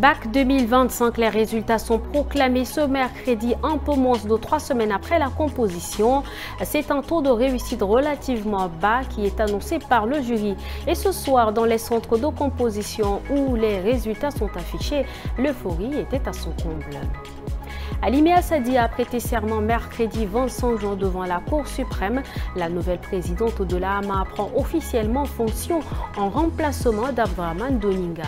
Bac 2025, les résultats sont proclamés ce mercredi, un peu moins de 3 semaines après la composition. C'est un taux de réussite relativement bas qui est annoncé par le jury. Et ce soir, dans les centres de composition où les résultats sont affichés, l'euphorie était à son comble. Alimea Sadi a prêté serment mercredi 25 juin devant la Cour suprême. La nouvelle présidente de la Hama prend officiellement fonction en remplacement d'Abdrahmane Doninga.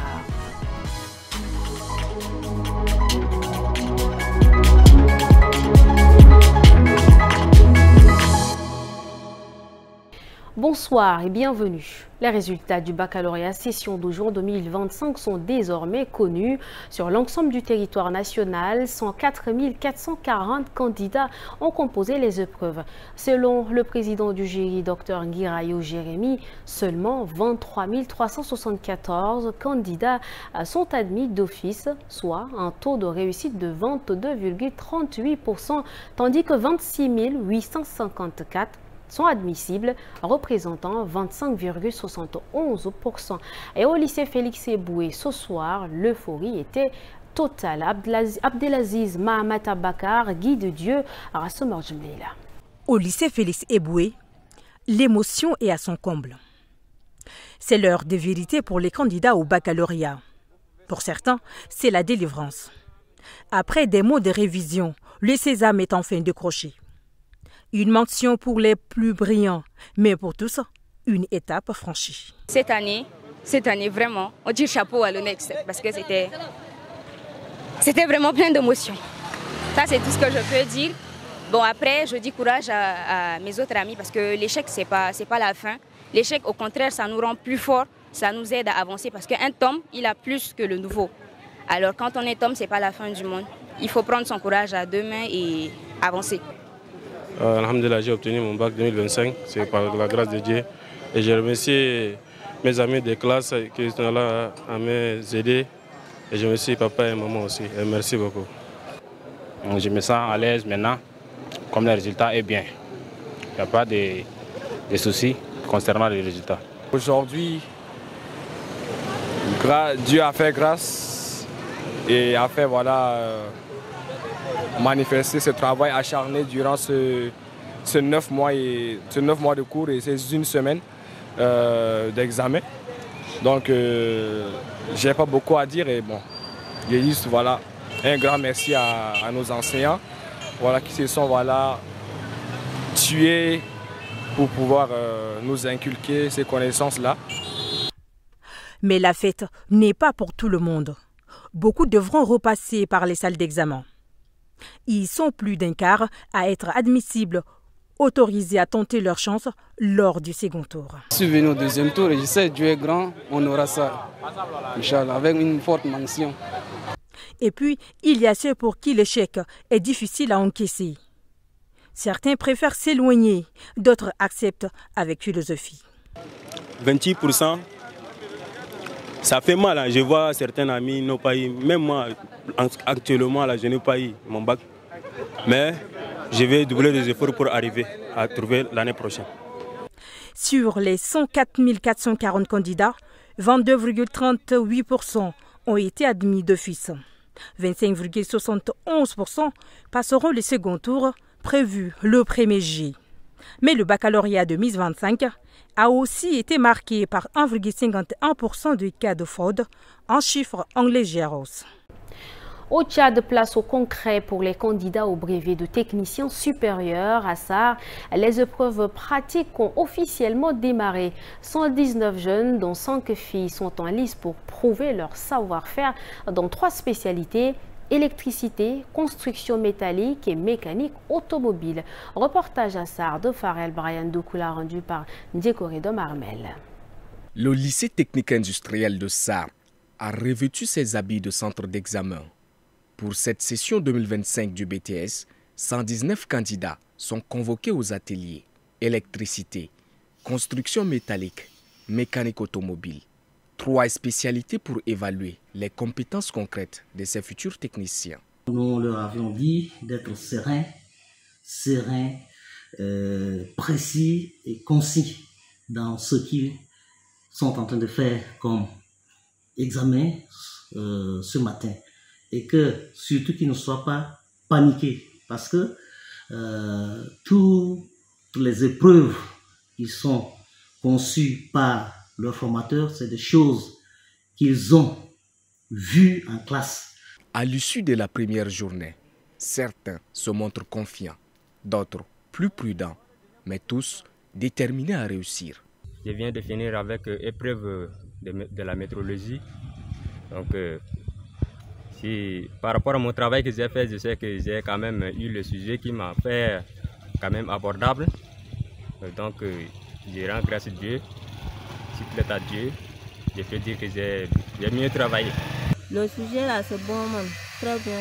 Bonsoir et bienvenue. Les résultats du baccalauréat session de juin 2025 sont désormais connus. Sur l'ensemble du territoire national, 104 440 candidats ont composé les épreuves. Selon le président du jury, Dr Ngirayo Jérémy, seulement 23 374 candidats sont admis d'office, soit un taux de réussite de 22,38%, tandis que 26 854 sont admissibles, représentant 25,71%. Et au lycée Félix Eboué, ce soir, l'euphorie était totale. Abdelaziz Mahamat Abakar, guide de Dieu, Rassoum Jemleila. Au lycée Félix Eboué, l'émotion est à son comble. C'est l'heure de vérité pour les candidats au baccalauréat. Pour certains, c'est la délivrance. Après des mois de révision, le sésame est enfin décroché. Une mention pour les plus brillants, mais pour tous, une étape franchie. Cette année vraiment, on dit chapeau à l'ONEX parce que c'était vraiment plein d'émotions. Ça, c'est tout ce que je peux dire. Bon, après, je dis courage à mes autres amis parce que l'échec, c'est pas la fin. L'échec, au contraire, ça nous rend plus forts, ça nous aide à avancer parce qu'un tome, il a plus que le nouveau. Alors, quand on est tome, c'est pas la fin du monde. Il faut prendre son courage à deux mains et avancer. Alhamdulillah, j'ai obtenu mon bac 2025, c'est par la grâce de Dieu. Et je remercie mes amis de classe qui sont là à m'aider. Et je remercie papa et maman aussi. Et merci beaucoup. Je me sens à l'aise maintenant, comme le résultat est bien. Il n'y a pas de soucis concernant les résultats. Aujourd'hui, Dieu a fait grâce et a fait manifester ce travail acharné durant ce 9 mois de cours et ces une semaine d'examen. Donc, j'ai pas beaucoup à dire et bon, il y a juste un grand merci à nos enseignants qui se sont tués pour pouvoir nous inculquer ces connaissances-là. Mais la fête n'est pas pour tout le monde. Beaucoup devront repasser par les salles d'examen. Ils sont plus d'un quart à être admissibles, autorisés à tenter leur chance lors du second tour. Je suis venu au deuxième tour et je sais Dieu est grand, on aura ça, Inch'Allah, avec une forte mention. Et puis, il y a ceux pour qui l'échec est difficile à encaisser. Certains préfèrent s'éloigner, d'autres acceptent avec philosophie. 28%, ça fait mal. Hein. Je vois certains amis n'ont pas eu, même moi, actuellement, là, je n'ai pas eu mon bac. Mais je vais doubler les efforts pour arriver à trouver l'année prochaine. Sur les 104 440 candidats, 22,38% ont été admis d'office. 25,71% passeront le second tour prévu le 1er juillet. Mais le baccalauréat 2025 a aussi été marqué par 1,51% de cas de fraude, en chiffre en légère hausse. Au Tchad, place au concret pour les candidats au brevet de technicien supérieur. À ça, les épreuves pratiques ont officiellement démarré. 119 jeunes, dont 5 filles, sont en lice pour prouver leur savoir-faire dans 3 spécialités: électricité, construction métallique et mécanique automobile. Reportage à Sarre de Farel Brian Doukoula rendu par Ndjekoredom Armel. Le lycée technique industriel de Sarre a revêtu ses habits de centre d'examen. Pour cette session 2025 du BTS, 119 candidats sont convoqués aux ateliers électricité, construction métallique, mécanique automobile. 3 spécialités pour évaluer les compétences concrètes de ces futurs techniciens. Nous leur avions dit d'être sereins, précis et concis dans ce qu'ils sont en train de faire comme examen, ce matin. Et que surtout qu'ils ne soient pas paniqués. Parce que toutes les épreuves qui sont conçues par leurs formateurs, c'est des choses qu'ils ont vues en classe. À l'issue de la première journée, certains se montrent confiants, d'autres plus prudents, mais tous déterminés à réussir. Je viens de finir avec épreuve de la météorologie. Donc, par rapport à mon travail que j'ai fait, je sais que j'ai quand même eu le sujet qui m'a fait quand même abordable. Donc, je rends grâce à Dieu. S'il plaît à Dieu, je peux dire que j'ai mieux travaillé. Le sujet là, c'est bon même, très bien.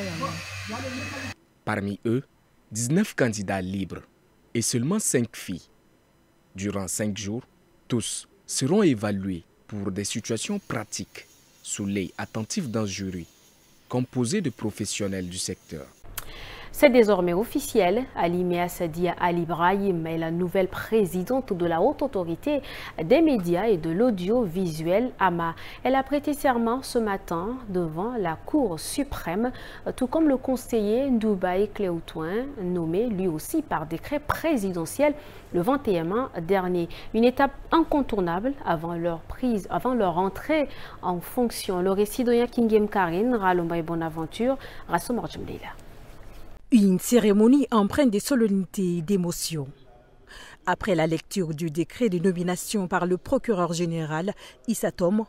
Parmi eux, 19 candidats libres et seulement 5 filles. Durant 5 jours, tous seront évalués pour des situations pratiques sous l'œil attentif d'un jury composé de professionnels du secteur. C'est désormais officiel. Halimé Sadia Ali Ibrahim est la nouvelle présidente de la Haute Autorité des médias et de l'audiovisuel, AMA. Elle a prêté serment ce matin devant la Cour suprême, tout comme le conseiller Ndoubaï Cléoutouin, nommé lui aussi par décret présidentiel le 21 mai dernier. Une étape incontournable avant leur entrée en fonction. Le récit de Yakingem Karine, Ralombay Bonaventure, Rassom Arjumleila. Une cérémonie empreinte de solennité et d'émotion. Après la lecture du décret de nomination par le procureur général Issa Tom,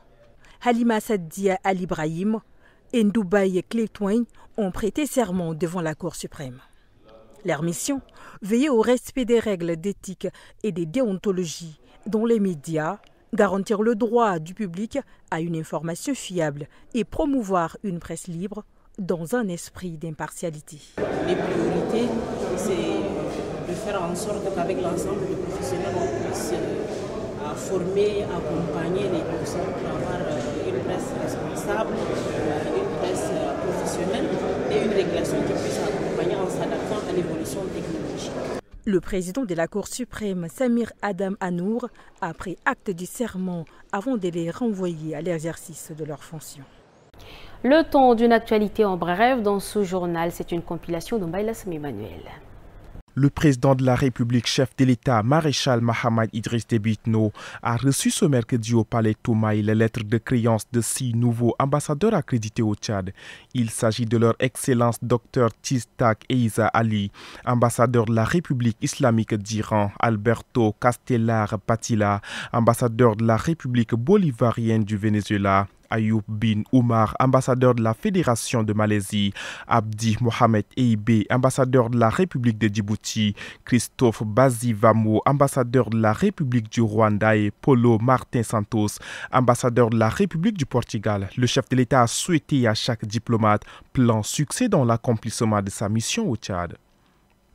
Halima Sadia Ali Ibrahim et Ndoubaï Cléoutouin ont prêté serment devant la Cour suprême. Leur mission, veiller au respect des règles d'éthique et de déontologie dans les médias, garantir le droit du public à une information fiable et promouvoir une presse libre dans un esprit d'impartialité. Les priorités, c'est de faire en sorte qu'avec l'ensemble des professionnels, on puisse former, accompagner les personnes pour avoir une presse responsable, une presse professionnelle et une régulation qui puisse accompagner en s'adaptant à l'évolution technologique. Le président de la Cour suprême, Samir Adam Anour, a pris acte du serment avant de les renvoyer à l'exercice de leurs fonctions. Le temps d'une actualité en bref dans ce journal, c'est une compilation de Mbaïlas Emmanuel. Le président de la République, chef de l'État, maréchal Mahamad Idriss Déby Itno, a reçu ce mercredi au palais Toumaï les lettres de créance de 6 nouveaux ambassadeurs accrédités au Tchad. Il s'agit de leur Excellence Dr Tistak Eiza Ali, ambassadeur de la République islamique d'Iran, Alberto Castellar Patila, ambassadeur de la République bolivarienne du Venezuela, Ayoub bin Oumar, ambassadeur de la Fédération de Malaisie, Abdi Mohamed Eibé, ambassadeur de la République de Djibouti, Christophe Bazivamo, ambassadeur de la République du Rwanda et Paulo Martin Santos, ambassadeur de la République du Portugal. Le chef de l'État a souhaité à chaque diplomate plein succès dans l'accomplissement de sa mission au Tchad.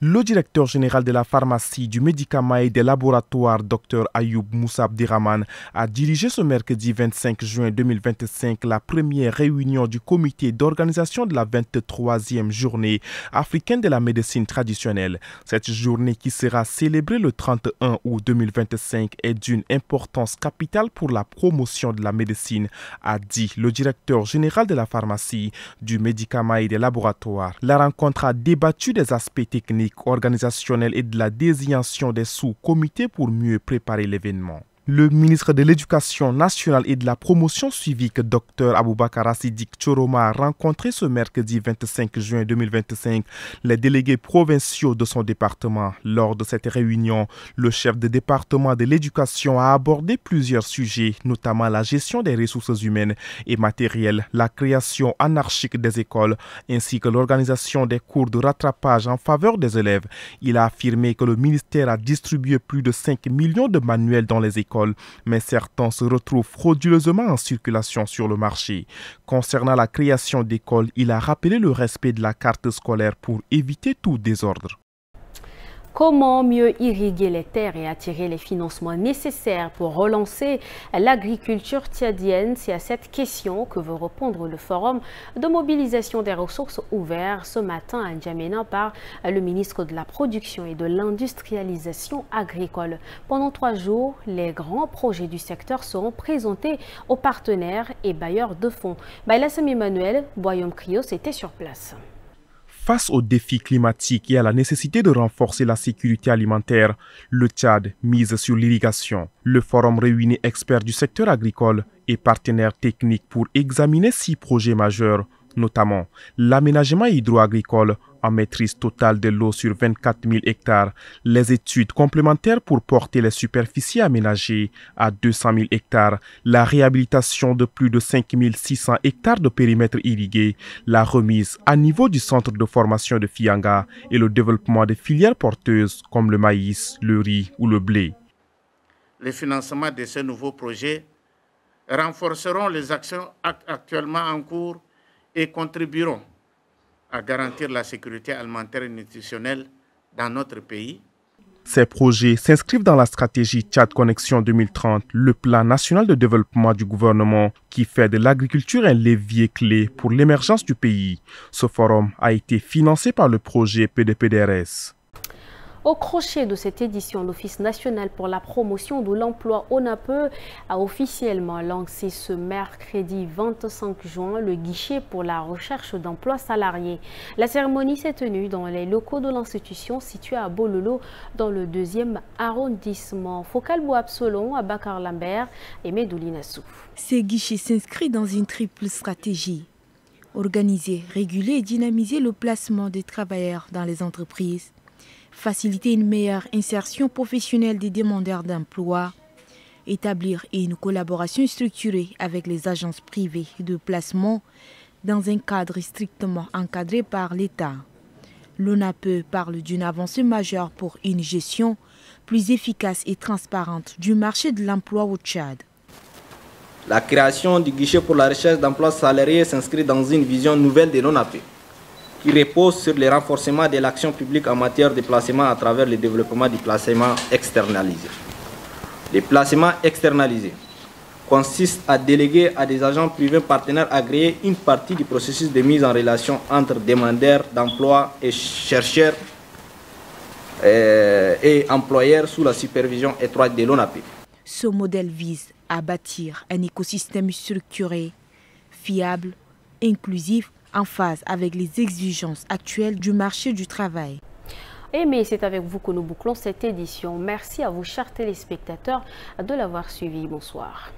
Le directeur général de la pharmacie, du médicament et des laboratoires, Dr Ayoub Moussa Abdirahman, a dirigé ce mercredi 25 juin 2025 la première réunion du comité d'organisation de la 23e journée africaine de la médecine traditionnelle. Cette journée qui sera célébrée le 31 août 2025 est d'une importance capitale pour la promotion de la médecine, a dit le directeur général de la pharmacie, du médicament et des laboratoires. La rencontre a débattu des aspects techniques, organisationnel et de la désignation des sous-comités pour mieux préparer l'événement. Le ministre de l'Éducation nationale et de la promotion civique, Dr Aboubakar Sidik Tchoroma, a rencontré ce mercredi 25 juin 2025 les délégués provinciaux de son département. Lors de cette réunion, le chef de département de l'éducation a abordé plusieurs sujets, notamment la gestion des ressources humaines et matérielles, la création anarchique des écoles, ainsi que l'organisation des cours de rattrapage en faveur des élèves. Il a affirmé que le ministère a distribué plus de 5 millions de manuels dans les écoles, mais certains se retrouvent frauduleusement en circulation sur le marché. Concernant la création d'écoles, il a rappelé le respect de la carte scolaire pour éviter tout désordre. Comment mieux irriguer les terres et attirer les financements nécessaires pour relancer l'agriculture tchadienne? C'est à cette question que veut répondre le forum de mobilisation des ressources ouvert ce matin à N'Djamena par le ministre de la Production et de l'Industrialisation agricole. Pendant 3 jours, les grands projets du secteur seront présentés aux partenaires et bailleurs de fonds. Bailassam Emmanuel, Boyom Krios était sur place. Face aux défis climatiques et à la nécessité de renforcer la sécurité alimentaire, le Tchad mise sur l'irrigation. Le forum réunit experts du secteur agricole et partenaires techniques pour examiner 6 projets majeurs, notamment l'aménagement hydro-agricole en maîtrise totale de l'eau sur 24 000 hectares, les études complémentaires pour porter les superficies aménagées à 200 000 hectares, la réhabilitation de plus de 5 600 hectares de périmètre irrigué, la remise à niveau du centre de formation de Fianga et le développement des filières porteuses comme le maïs, le riz ou le blé. Le financement de ces nouveaux projets renforceront les actions actuellement en cours et contribueront à garantir la sécurité alimentaire et nutritionnelle dans notre pays. Ces projets s'inscrivent dans la stratégie Tchad Connexion 2030, le plan national de développement du gouvernement qui fait de l'agriculture un levier clé pour l'émergence du pays. Ce forum a été financé par le projet PDPDRS. Au crochet de cette édition, l'Office national pour la promotion de l'emploi ONAPE a officiellement lancé ce mercredi 25 juin le guichet pour la recherche d'emploi salarié. La cérémonie s'est tenue dans les locaux de l'institution située à Bololo dans le 2e arrondissement. Focal Boabsolon, Abakar Lambert et Medoulina Souf. Ce guichet s'inscrit dans une triple stratégie. Organiser, réguler et dynamiser le placement des travailleurs dans les entreprises. Faciliter une meilleure insertion professionnelle des demandeurs d'emploi, établir une collaboration structurée avec les agences privées de placement dans un cadre strictement encadré par l'État. L'ONAPE parle d'une avancée majeure pour une gestion plus efficace et transparente du marché de l'emploi au Tchad. La création du guichet pour la recherche d'emploi salarié s'inscrit dans une vision nouvelle de l'ONAPE, qui repose sur le renforcement de l'action publique en matière de placement à travers le développement du placement externalisé. Le placement externalisé consiste à déléguer à des agents privés partenaires agréés une partie du processus de mise en relation entre demandeurs d'emploi et chercheurs et employeurs sous la supervision étroite de l'ONAPE. Ce modèle vise à bâtir un écosystème structuré, fiable, inclusif, en phase avec les exigences actuelles du marché du travail. Mais c'est avec vous que nous bouclons cette édition. Merci à vous, chers téléspectateurs, de l'avoir suivi. Bonsoir.